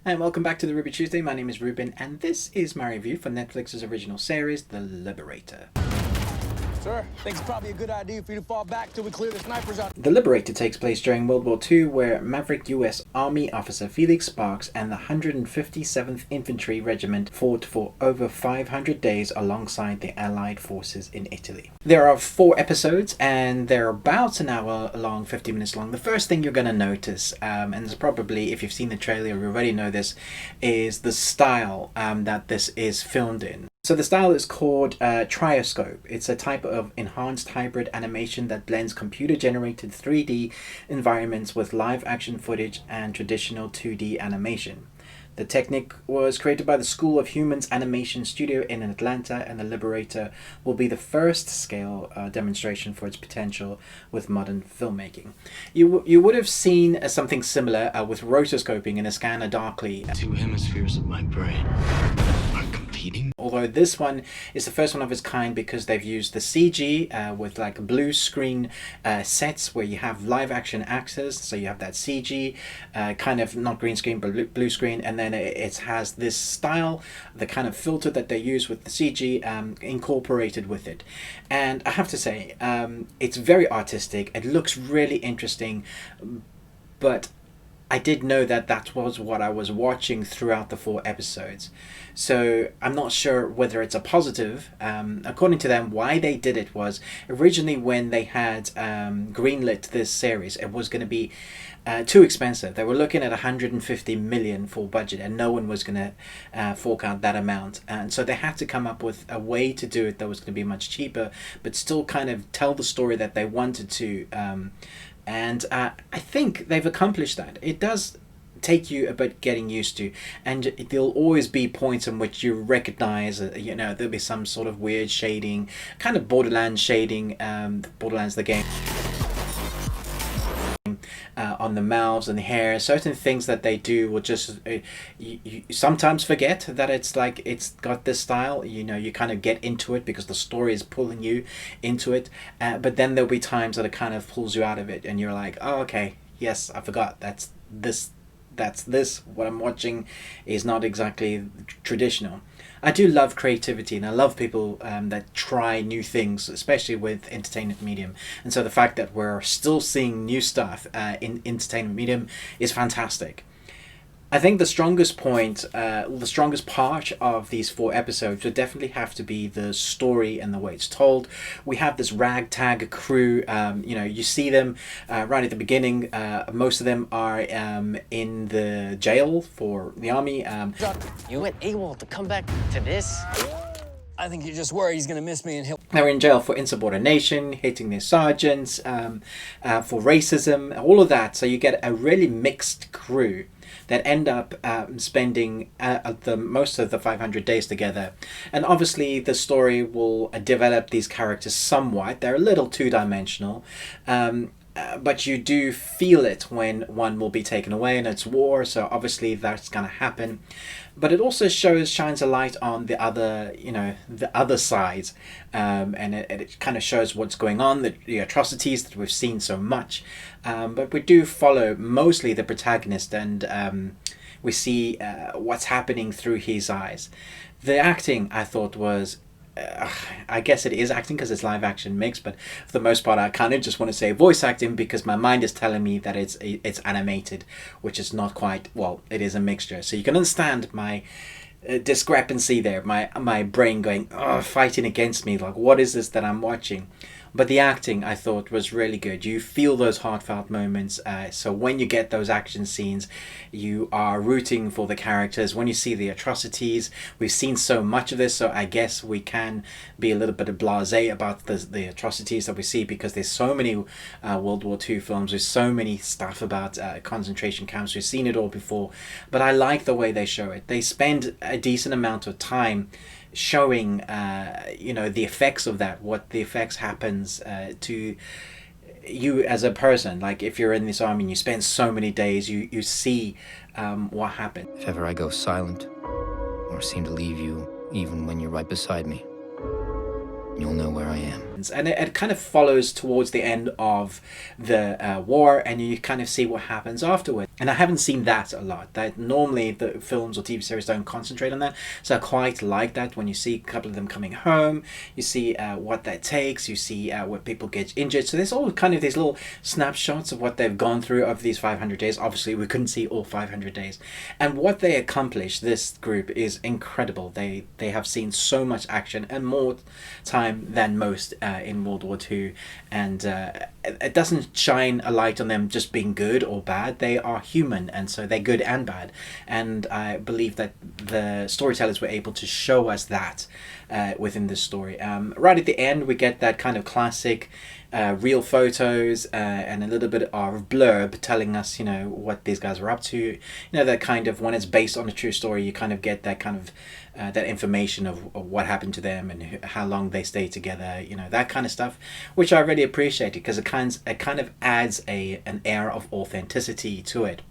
And welcome back to the Ruby Tuesday. My name is Ruben, and this is my review for Netflix's original series, The Liberator. Sir, think it's probably a good idea for you to fall back till we clear the snipers out. The Liberator takes place during World War II, where maverick US Army officer Felix Sparks and the 157th Infantry Regiment fought for over 500 days alongside the Allied forces in Italy. There are 4 episodes, and they're about an hour long, 50 minutes long. The first thing you're going to notice, and it's probably, if you've seen the trailer, you already know this, is the style that this is filmed in. So the style is called Trioscope. It's a type of enhanced hybrid animation that blends computer-generated 3D environments with live-action footage and traditional 2D animation. The technique was created by the School of Humans Animation Studio in Atlanta, and The Liberator will be the first scale demonstration for its potential with modern filmmaking. You would have seen something similar with rotoscoping in A Scanner Darkly. 2 hemispheres of my brain are competing. Although this one is the first one of its kind because they've used the CG with like blue screen sets where you have live action actors. So you have that CG, kind of not green screen but blue screen, and then it has this style, the kind of filter that they use with the CG incorporated with it. And I have to say, it's very artistic. It looks really interesting, but I did know that that was what I was watching throughout the 4 episodes. So I'm not sure whether it's a positive. According to them, why they did it was originally when they had greenlit this series, it was going to be too expensive. They were looking at 150 million full budget, and no one was going to fork out that amount. And so they had to come up with a way to do it that was going to be much cheaper, but still kind of tell the story that they wanted to. And I think they've accomplished that. It does take you a bit getting used to, and there'll always be points in which you recognize, there'll be some sort of weird shading, kind of Borderlands shading, Borderlands the game, on the mouths and the hair. Certain things that they do will just you sometimes forget that it's like it's got this style. You kind of get into it because the story is pulling you into it, but then there'll be times that it kind of pulls you out of it, and you're like, oh, okay, yes, I forgot that's this. What I'm watching is not exactly traditional. I do love creativity, and I love people that try new things, especially with entertainment medium. And so the fact that we're still seeing new stuff in entertainment medium is fantastic. I think the strongest point, the strongest part of these 4 episodes would definitely have to be the story and the way it's told. We have this ragtag crew. You see them right at the beginning. Most of them are in the jail for the army. You went AWOL to come back to this? I think you're just worried he's gonna miss me and he'll... They're in jail for insubordination, hitting their sergeants, for racism, all of that. So you get a really mixed crew that end up spending most of the 500 days together. And obviously the story will develop these characters somewhat. They're a little two-dimensional, but you do feel it when one will be taken away, and it's war, so obviously that's going to happen. But it also shines a light on the other sides, and it kind of shows what's going on, the atrocities that we've seen so much. But we do follow mostly the protagonist, and we see what's happening through his eyes. The acting, I thought, was... I guess it is acting because it's live action mix, but for the most part I kind of just want to say voice acting because my mind is telling me that it's animated, which is not quite, well, it is a mixture. So you can understand my discrepancy there, my brain going, fighting against me, like what is this that I'm watching? But the acting, I thought, was really good. You feel those heartfelt moments. So when you get those action scenes, you are rooting for the characters. When you see the atrocities, we've seen so much of this, so I guess we can be a little bit blasé about the atrocities that we see because there's so many World War II films. There's so many stuff about concentration camps. We've seen it all before. But I like the way they show it. They spend a decent amount of time showing the effects of that, what the effects happens to you as a person. Like if you're in this army and you spend so many days, you see what happened. If ever I go silent or seem to leave you even when you're right beside me, you'll know where I am. And it kind of follows towards the end of the war, and you kind of see what happens afterward. And I haven't seen that a lot. That normally the films or TV series don't concentrate on that, so I quite like that. When you see a couple of them coming home, you see what that takes, you see where people get injured. So there's all kind of these little snapshots of what they've gone through over these 500 days. Obviously we couldn't see all 500 days, and what they accomplished, this group, is incredible. They have seen so much action and more time than most in World War II, and it doesn't shine a light on them just being good or bad. They are human, and so they're good and bad, and I believe that the storytellers were able to show us that within this story. Right at the end we get that kind of classic real photos and a little bit of blurb telling us, you know, what these guys were up to. You know, that kind of, when it's based on a true story, you kind of get that kind of that information of what happened to them and how long they stayed together, you know, that kind of stuff, which I really appreciated because it kind of adds an air of authenticity to it.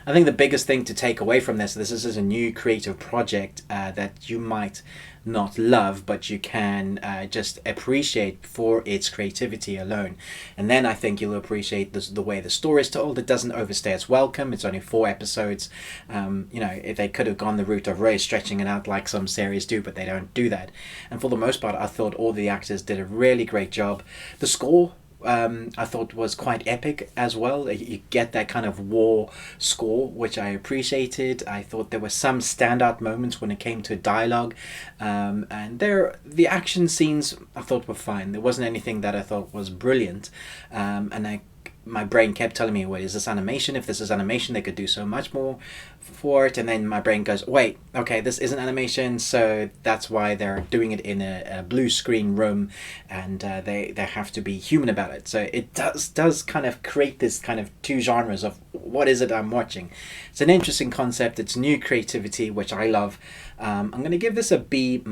I think the biggest thing to take away from this is a new creative project that you might not love, but you can just appreciate for its creativity alone. And then I think you'll appreciate the way the story is told. It doesn't overstay its welcome. It's only 4 episodes. You know, if they could have gone the route of really stretching it out like some series do, but they don't do that. And for the most part, I thought all the actors did a really great job. The score, I thought, was quite epic as well. You get that kind of war score, which I appreciated. I thought there were some standout moments when it came to dialogue, and the action scenes I thought were fine. There wasn't anything that I thought was brilliant, and my brain kept telling me, well, is this animation? If this is animation, they could do so much more for it. And then my brain goes, wait, okay, this isn't animation, so that's why they're doing it in a blue screen room, and they have to be human about it. So it does kind of create this kind of 2 genres of what is it I'm watching. It's an interesting concept. It's new creativity, which I love. I'm going to give this a B-.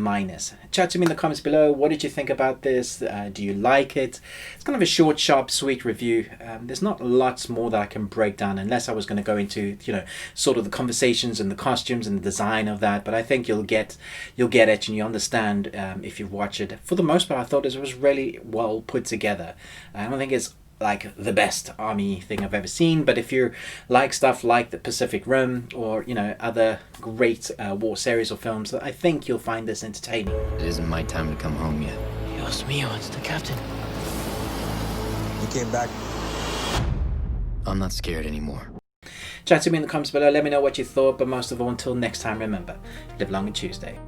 Chat to me in the comments below. What did you think about this? Do you like it? It's kind of a short, sharp, sweet review. There's not lots more that I can break down, unless I was going to go into, you know, sort of the conversations and the costumes and the design of that. But I think you'll get it, and you understand if you watch it. For the most part, I thought it was really well put together. I don't think it's like the best army thing I've ever seen, but if you like stuff like the Pacific Rim or, you know, other great war series or films, I think you'll find this entertaining. It isn't my time to come home yet. Dios mío, it's the captain. You came back. I'm not scared anymore. Chat to me in the comments below. Let me know what you thought, but most of all, until next time, remember, live long and Tuesday.